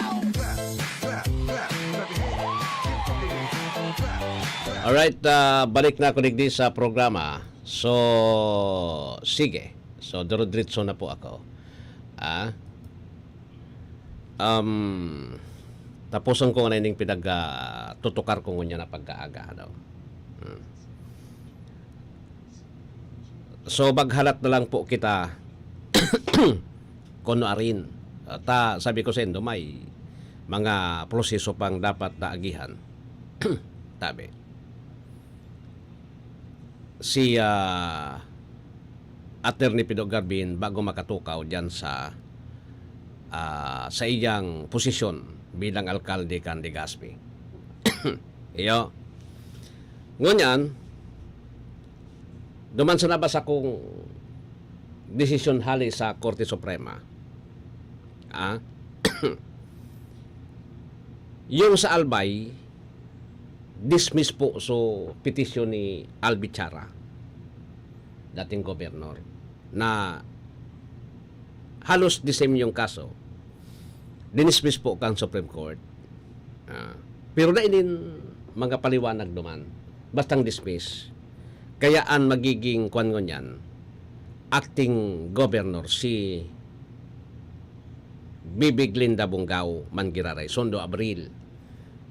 Alright, balik na ako digdi sa programa. So, sige. So, diretso na po ako. Tapuson ko na ining tutukar ko ngunya na pagkaaga. No? So, baghalat na lang po kita kuno arin. Sabi ko sa indo, may mga proseso pang dapat naagihan. Tabi. Si Attorney Pido Garbin bago makatukaw dyan sa iyang posisyon bilang alkalde kan Legazpi. Iyo. Ngunyan, duman sa nabas akong desisyon hali sa Korte Suprema. Yung sa Albay, dismiss po so petisyon ni Albi Chara, dating gobernador, na halos the same yung kaso. Dinismiss po kang Supreme Court. Pero na inin mga paliwanag duman, bastang dismiss. Kayaan magiging kwan ngon yan, acting governor si Bibig Linda Bungaw Mangiraray, Sondo Abril.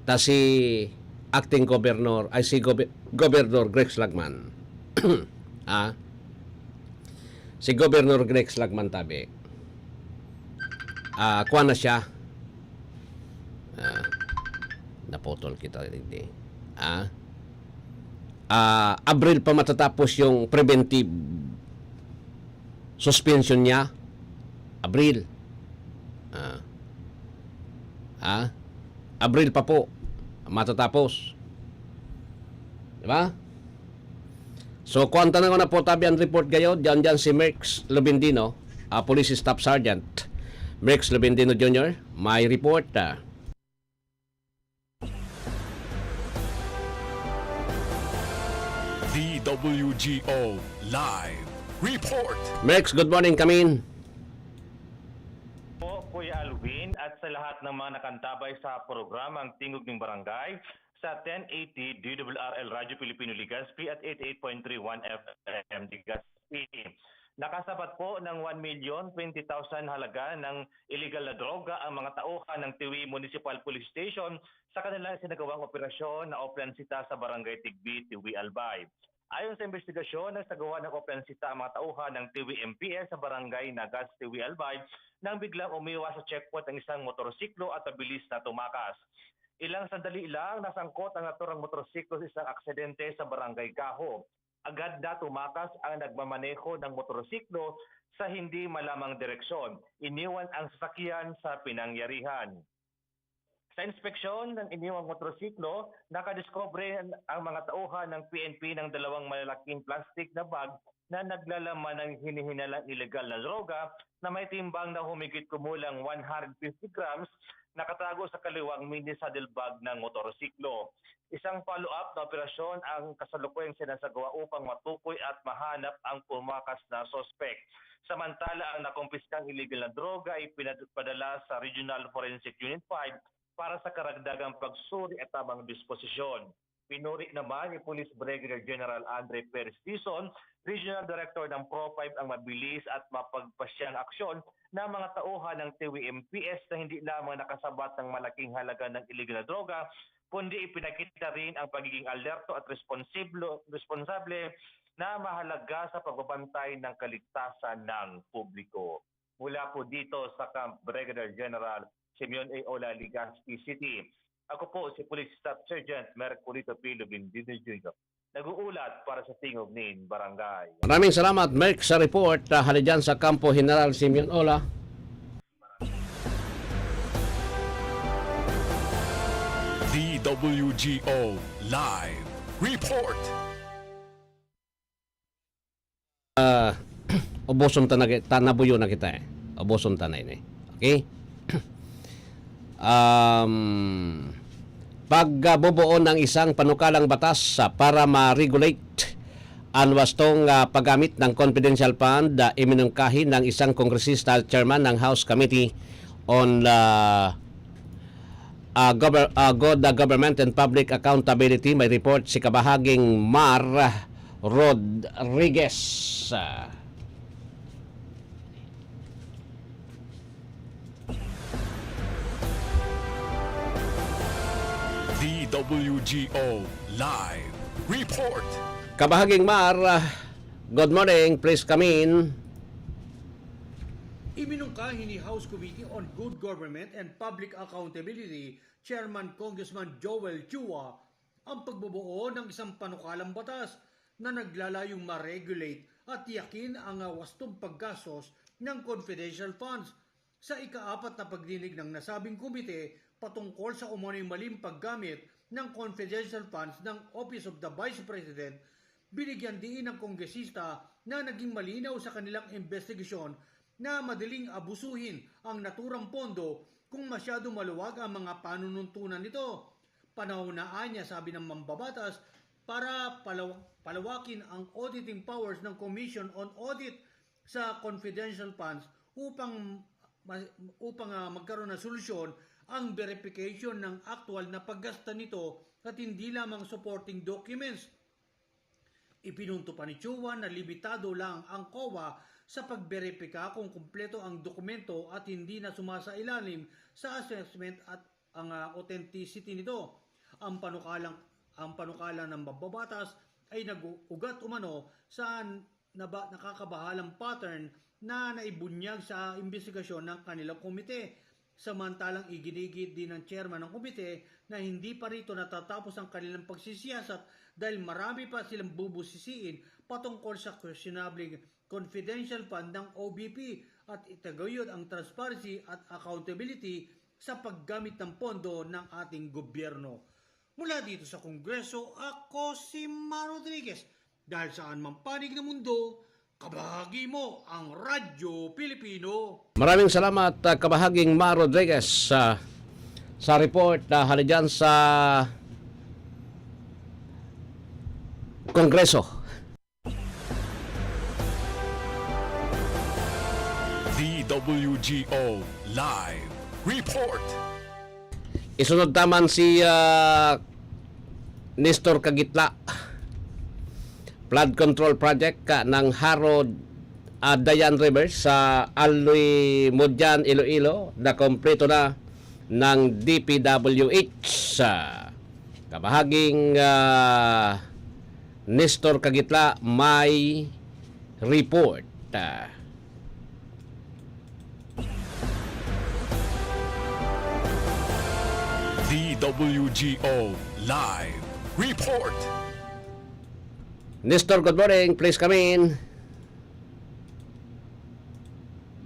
Ta si acting governor, ay si Governor Greg Slagman. Si Governor Greg Slagman tabi. Kuha na siya. Naputol kita hindi. Abril pa matatapos yung preventive suspension niya. Abril. Abril pa po matatapos. Diba? So, kuwanta na ko na po tabi ang report kayo. Diyan si Merx Lubindino, Police Staff Sergeant Merx Lubindino Jr. May report. DWGO Live Report. Merx, good morning, Kamin. Po, Kuya Alvin, at sa lahat ng mga nakantabay sa programang Tingog ng Barangay sa 1080 DWRL Radio Filipino Legazpi at 88.31 FM Legazpi. Nakasabat po ng 1,020,000 halaga ng illegal na droga ang mga tauhan ng Tiwi Municipal Police Station sa kanilang sinagawang operasyon na oplansita sa Barangay Tigbi, Tiwi, Albay. Ayon sa investigasyon, nagsagawa ng oplansita ang mga tauhan ng Tiwi MPS sa Barangay Nagas, Tiwi, Albay nang biglang umiwas sa checkpoint ng isang motorsiklo at mabilis na tumakas. Ilang sandali lang, nasangkot ang naturang motorsiklo sa isang aksidente sa Barangay Gaho. Agad na tumakas ang nagmamaneho ng motorsiklo sa hindi malamang direksyon. Iniwan ang sasakyan sa pinangyarihan. Sa inspeksyon ng iniwang motorsiklo, nakadiscover ang mga tauhan ng PNP ng dalawang malalaking plastic na bag na naglalaman ng hinihinalang illegal na droga na may timbang na humigit kumulang 150 grams nakatago sa kaliwang mini saddle bag ng motorsiklo. Isang follow-up na operasyon ang kasalukuyang sinasagawa upang matukoy at mahanap ang pumakas na sospek. Samantala, ang nakumpiskang illegal na droga ay pinapadala sa Regional Forensic Unit 5 para sa karagdagang pagsuri at tamang disposisyon. Pinuri naman ni Police Brigadier General Andre Perez Tison, Regional Director ng Pro5 ang mabilis at mapagpasyang aksyon ng mga tauhan ng Tiwi MPS na hindi lamang nakasabat ng malaking halaga ng illegal na droga, kundi ipinakita rin ang pagiging alerto at responsable na mahalaga sa pagbabantay ng kaligtasan ng publiko. Mula po dito sa Camp Brigadier General Simeon A. Ola, Legazpi City. Ako po si Police Staff Sergeant Merculito P. Lubindino Jr. Nag-uulat para sa Tingog ng Barangay. Maraming salamat, Merck, sa report. Hali dyan sa Kampo General Simeon Ola. DWGO Live Report. Ubuson nabuyo na kita eh. Ubuson tanay na eh. Okay? Pagbubuo ng isang panukalang batas para ma-regulate ang wastong paggamit ng confidential fund iminungkahi ng isang kongresista chairman ng House Committee on Good Government and Public Accountability. May report si kabahaging Mar Rodriguez. DWGO Live Report. Kabahaging Mar, good morning. Please come in. Iminungkahi ni House Committee on Good Government and Public Accountability Chairman Congressman Joel Chua ang pagbubuo ng isang panukalang batas na naglalayong ma-regulate at tiyakin ang wastong paggastos ng confidential funds. Sa ika-4 na pagdinig ng nasabing komite patungkol sa umano'y maling paggamit ng confidential funds ng Office of the Vice President, binigyan din ng kongresista na naging malinaw sa kanilang investigasyon na madaling abusuhin ang naturang pondo kung masyado maluwag ang mga panununtunan nito. Panaunaan niya, sabi ng mambabatas, para palawakin ang auditing powers ng Commission on Audit sa confidential funds upang magkaroon ng solusyon ang verification ng actual na paggasta nito at hindi lamang supporting documents. Ipinunto pa ni Chua na limitado lang ang COA sa pagberipika kung kumpleto ang dokumento at hindi na sumasailalim sa assessment at ang authenticity nito. Ang panukala ng mababatas ay nag-ugat umano sa nakakabahalang pattern na naibunyag sa investigasyon ng kanilang komite. Samantalang iginigit din ng chairman ng komite na hindi pa rito natatapos ang kanilang pagsisiyasat dahil marami pa silang bubusisiin patungkol sa questionable confidential fund ng OBP at itaguyod ang transparency at accountability sa paggamit ng pondo ng ating gobyerno. Mula dito sa Kongreso, ako si Mar Rodriguez. Dahil saan man panig ng mundo, kabahagi mo ang Radyo Pilipino. Maraming salamat, kabahaging Mar Rodriguez, sa report na halijan sa Kongreso. DWGO Live Report. Isunod taman si Nestor Kagitla. Flood control project ng Haro Dayan River sa Aloy Mudyan, Iloilo na kompleto na ng DPWH. Kabahaging Nestor Kagitla may report. DWGO Live Report. Nestor, good morning. Please come in.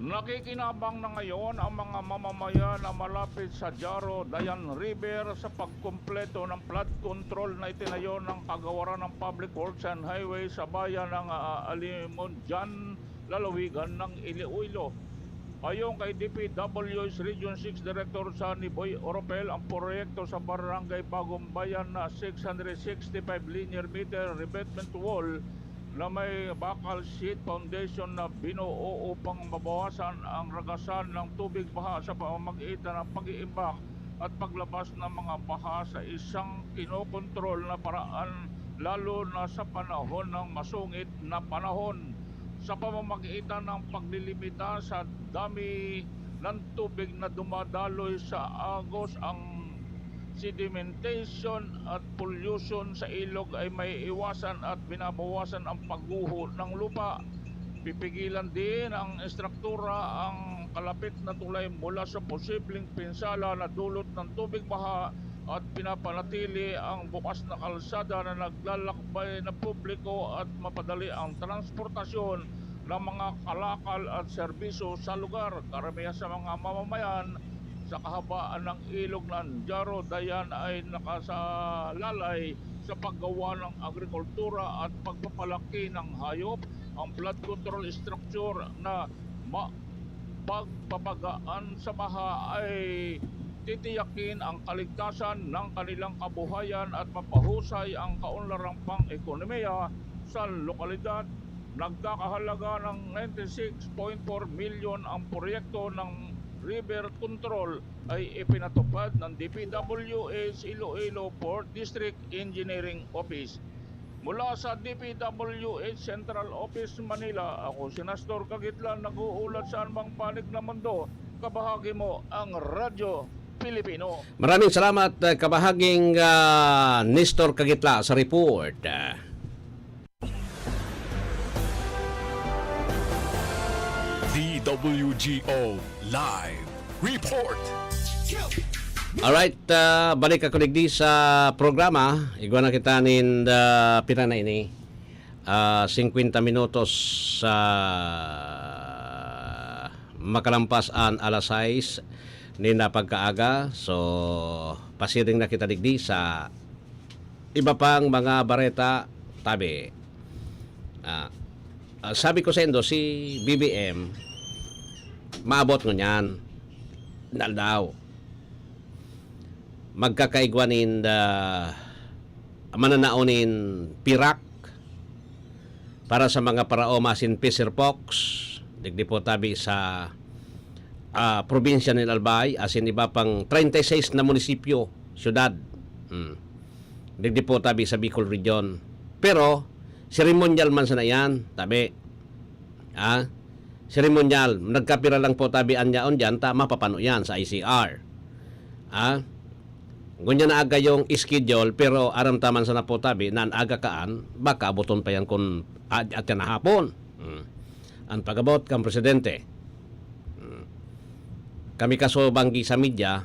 Nakikinabang na ngayon ang mga mamamayan na malapit sa Jaro Dayan River sa pagkumpleto ng flood control na itinayo ng Kagawaran ng Public Works and Highway sa bayan ng Alimonjan, lalawigan ng Iloilo. Ayon kay DPW's Region 6 Director Sunny Boy Oropel, ang proyekto sa Barangay Bagong Bayan na 665 linear meter revetment wall na may bakal sheet foundation na binuo upang mabawasan ang ragasan ng tubig baha sa pamamagitan ng pag-iimbak at paglabas ng mga baha sa isang kinokontrol na paraan, lalo na sa panahon ng masungit na panahon. Sa pamamagitan ng paglilimita sa dami ng tubig na dumadaloy sa agos, ang sedimentation at pollution sa ilog ay may iwasan at binabawasan ang pagguho ng lupa. Pipigilan din ang estruktura ang kalapit na tulay mula sa posibleng pinsala na dulot ng tubig baha at pinapanatili ang bukas na kalsada na naglalakbay na publiko at mapadali ang transportasyon ng mga kalakal at serbisyo sa lugar. Karamihan sa mga mamamayan sa kahabaan ng ilog ng Jaro Dayan ay nakasalalay sa paggawa ng agrikultura at pagpapalaki ng hayop. Ang flood control structure na pagpapagaan sa baha ay titiyakin ang kaligtasan ng kanilang kabuhayan at mapahusay ang kaunlarang pang-ekonomiya sa lokalidad. Nagkakahalaga ng 96.4 milyon ang proyekto ng river control ay ipinatupad ng DPWH Iloilo Port District Engineering Office. Mula sa DPWH Central Office Manila, ako si Nestor Kagitla, nag-uulat sa anumang panig ng mundo. Kabahagi mo ang Radyo Pilipino. Maraming salamat, kabahaging Nestor Kagitla sa report. DWGO Live Report. Alright, balik ako digdi sa programa. Igwa na kita nin pinanay ni 50 minutos sa makalampas an alas 6 ni na pagkaaga. So, pasiring na kita digdi sa iba pang mga bareta tabi. Sabi ko sa endo, si BBM maabot ngo niyan daw magkakaigwanin mananaonin pirak para sa mga paraoma sin Fisher Fox digdi po tabi sa probinsya ng Albay asin iba pang 36 na munisipyo, syudad digdi po tabi sa Bicol Region. Pero Ceremonial man sana yan, tabi. Ceremonial. Nagkapira lang po tabian niyaon dyan, mapapano yan sa ICR. Ganyan na aga yung schedule, pero aram taman sana po tabi, nan aga kaan, baka abuton pa yan kung at yan na hapon. Ang pagabot kang presidente. Kami kaso banggi sa media,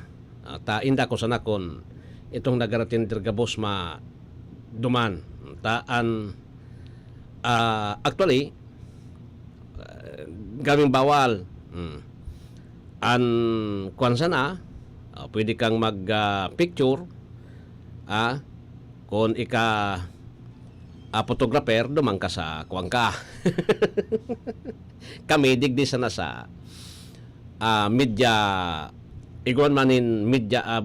inda ko sana kon itong nagarating dirgabos ma duman. Actually, kaming bawal. An kuan sana, pwede kang mag-picture, kung photographer, dumang ka sa kuwan ka. Kami, digdi sana sa media, iguan manin media,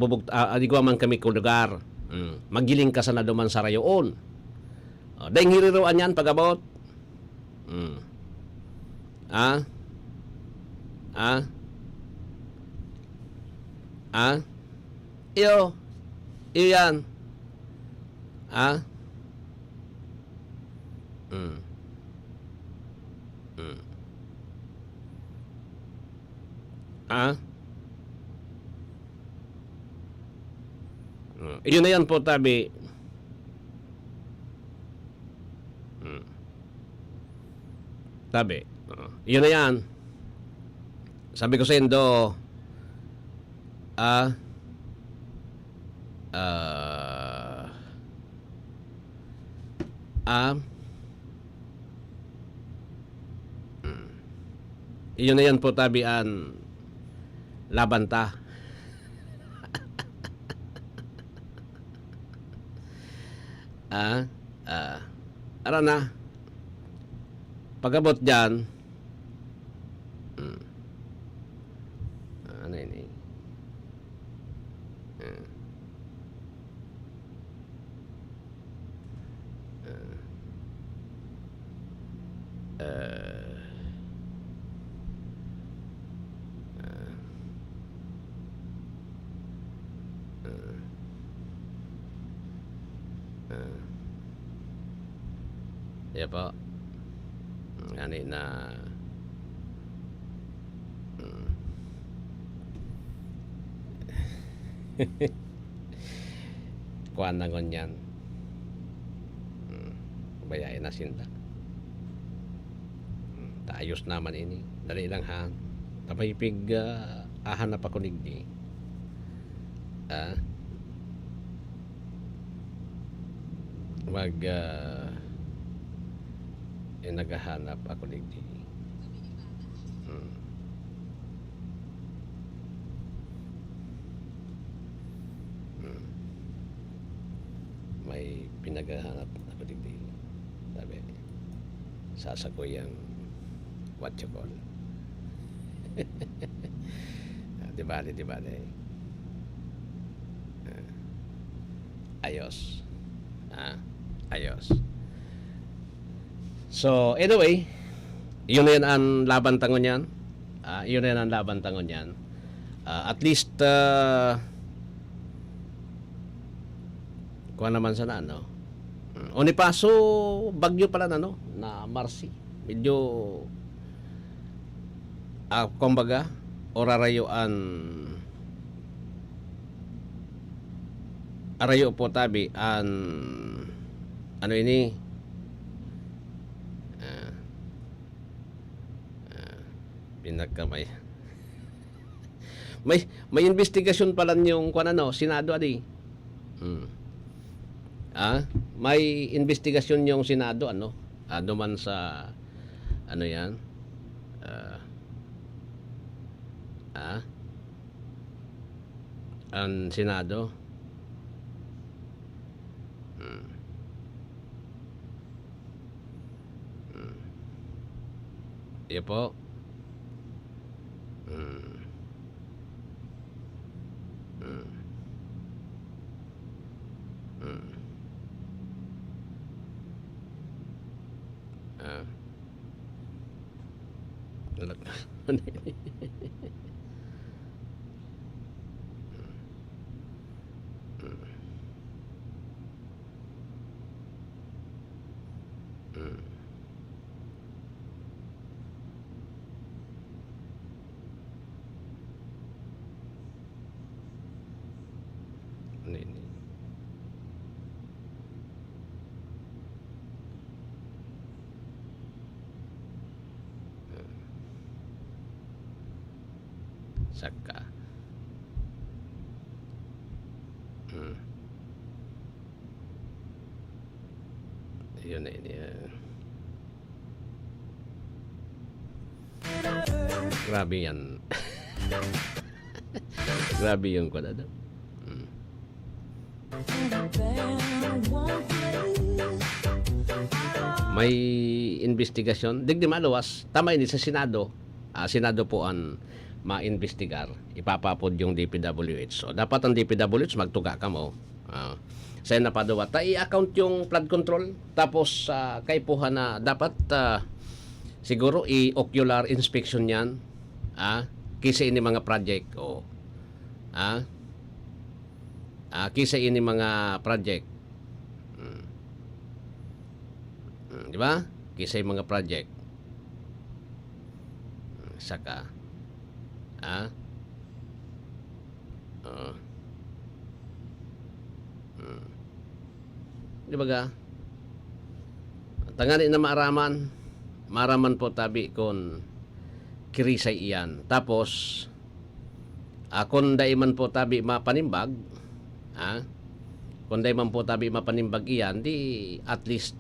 iguan man kami kung lugar. Magiling ka sana duman sa rayoon. Dahil hiriruan yan pag-abot. Iyo yan. Iyon na yan po tabi. Tabi. Iyon na yan. Sabi ko sa Indo, iyon na yan po tabian laban ta. Ara na pagabot dyan, ano ini? Ya po. Ano na kuan na ganyan. Bayain na sinta. Taayos naman ini. Dali lang ha. Tapaypig ahanap ako nigdi. Wag naghahanap ako nigdi. May pinaghahanap ako digdi. Sabi, sasakoy ang what you call. Di bali. Ayos. Ayos. So, anyway, yun na yan ang laban tangon yan. Yun na yan ang laban tangon yan. At least, kuha naman sana, no? Onipaso, bagyo pala na, no? Na Marcy. Medyo, kumbaga, orarayuan, arayo po tabi, ano ini, pinagkamay. May investigasyon pala yung Senado adi. May investigasyon yung Senado man sa yan. Ang Senado. Iya po. Saka. Yun na yun. Grabe yan. Grabe yung kwadado. May investigasyon. Digdi maluwas. Tama ini sa Senado. Senado po ang ma-investigar. Ipapapod yung DPWH. So, dapat ang DPWH magtuga ka mo. Sa napadawat. I-account yung flood control. Tapos, kay puha na dapat siguro i-ocular inspection yan. Kisa ini mga project. Kisa ini mga project. Di ba? Kisa yung mga project. Saka. Di ba ga? Tangani na maaraman po tabi kon kirisay iyan. Tapos, kung daiman po tabi mapanimbag, kung daiman po tabi mapanimbag iyan, di at least,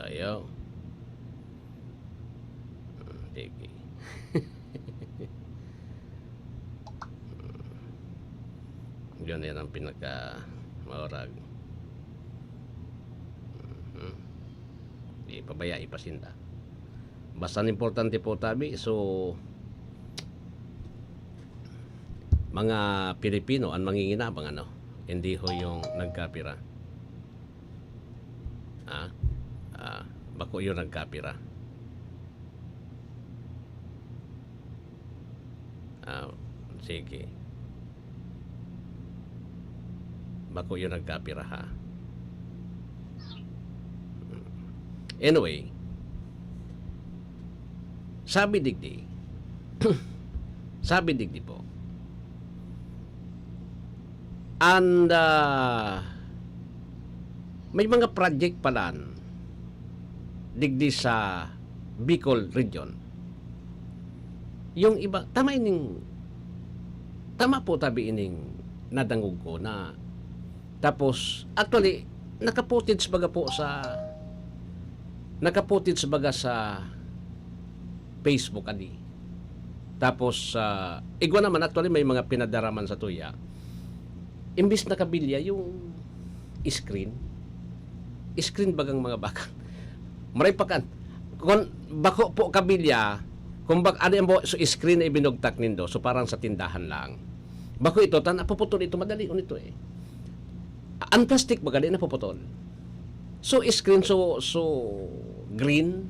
ayaw. Sige. Yun yan ang pinaka-maurag. Ipabaya, ipasinda. Basta importante po tabi. So, mga Pilipino ang manginginabang hindi ho yung nagkapira. Bako yun nagkapira. Sige. Bako yun nagkapira ha. Anyway, sabi digdi po, and may mga project palan digdi sa Bicol region. Yung iba, tama po tabi ining nadangog ko na tapos actually nakaputed baga sa Facebook tapos igwa naman actually may mga pinadaraman sa tuya imbis na kabilya yung screen bagang mga bakal maray pakan kung bako po kabilya kung ano yung so screen na ibinugtak nindo so parang sa tindahan lang bako ito napuputol ito madali ito ang plastic bagali na puputol so screen so green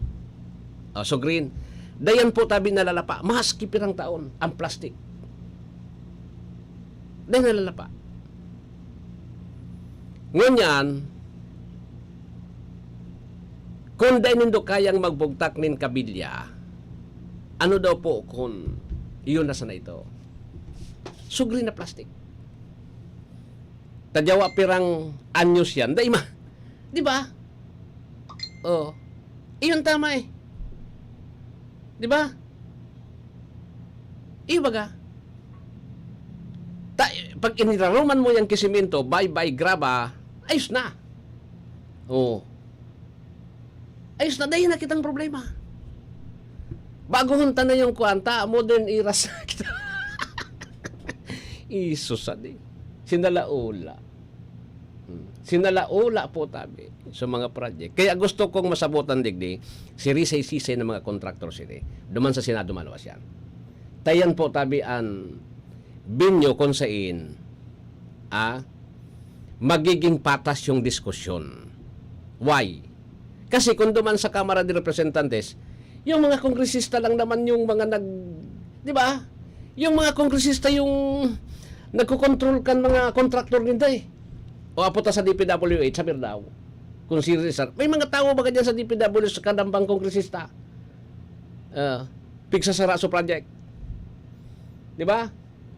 dayan po tabi nalalapa maski pirang taon ang plastic dayan nalalapa ngunyan kung dayan nindo kayang magbugtak nin kabilya ano daw po kung iyon na sana ito so green na plastic tadyawa pirang anyos yan daima di ba iyon tama di ba iyo baga pag iniraruman mo yung kisiminto bye graba ayos na ayos na dahil na kitang problema bago hunta na yung kwanta modern era sa kita isusad sinalaula po tabi sa mga project kaya gusto kong masabutan digdi si risay-sisay ng mga contractor sila duman sa Senado maluwas yan tayan po tabi ang binyo kung sain magiging patas yung diskusyon. Why? Kasi kung duman sa Kamara de Representantes, yung mga kongresista lang naman yung mga di ba? Yung mga kongresista yung nagkocontrol kan mga kontraktor nito eh. O apunta sa DPWH, sabi daw. Kung serious, may mga tao ba dyan sa DPWH sa kadambang kongresista? Pigsasara sa project. Di ba?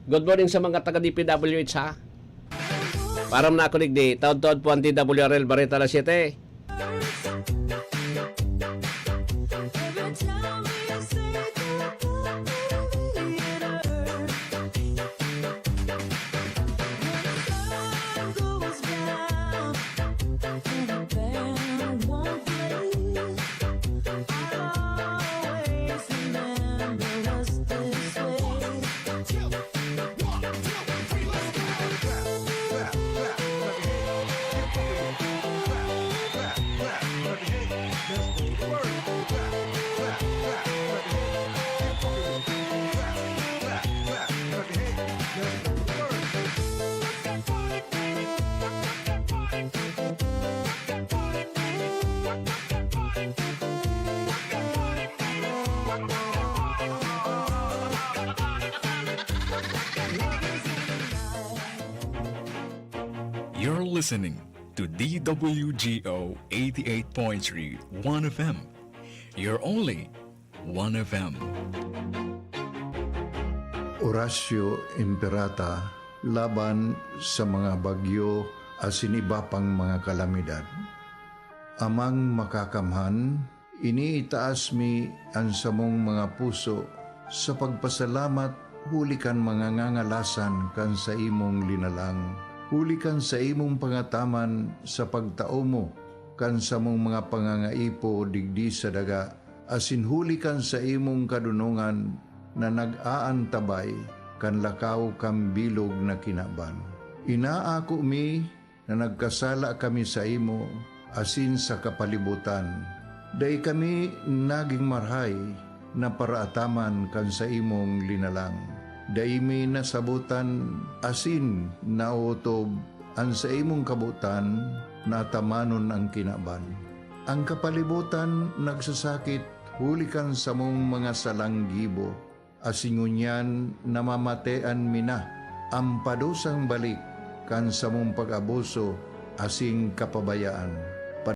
Good morning sa mga taga DPWH ha. Param na ako nigdi, taon-taon po ang DWRL Barita na 7. You're listening to DWGO 88.3 1FM. You're only 1FM. Horacio Imperata laban sa mga bagyo asin iba pang mga kalamidad. Amang makakamhan, iniitaas mi ang samong mga puso sa pagpasalamat hulikan mga ngangalasan kan sa imong linalang. Hulikan sa imong pangataman sa pagtao mo kan sa mong mga pangangaipo digdi sa daga, asin hulikan sa imong kadunungan na nag-aantabay kan lakaw kam bilog na kinaban. Inaako mi na nagkasala kami sa imo asin sa kapalibutan. Day kami naging marhay na paraataman kan sa imong linalang. Daimi nasabutan asin nautob ang sa imong kabutan na tamanon ang kinaban. Ang kapalibutan nagsasakit hulikan sa mong mga salanggibo, asingunyan namamatean mina ang padusang balik kan sa mong pag-abuso asing kapabayaan.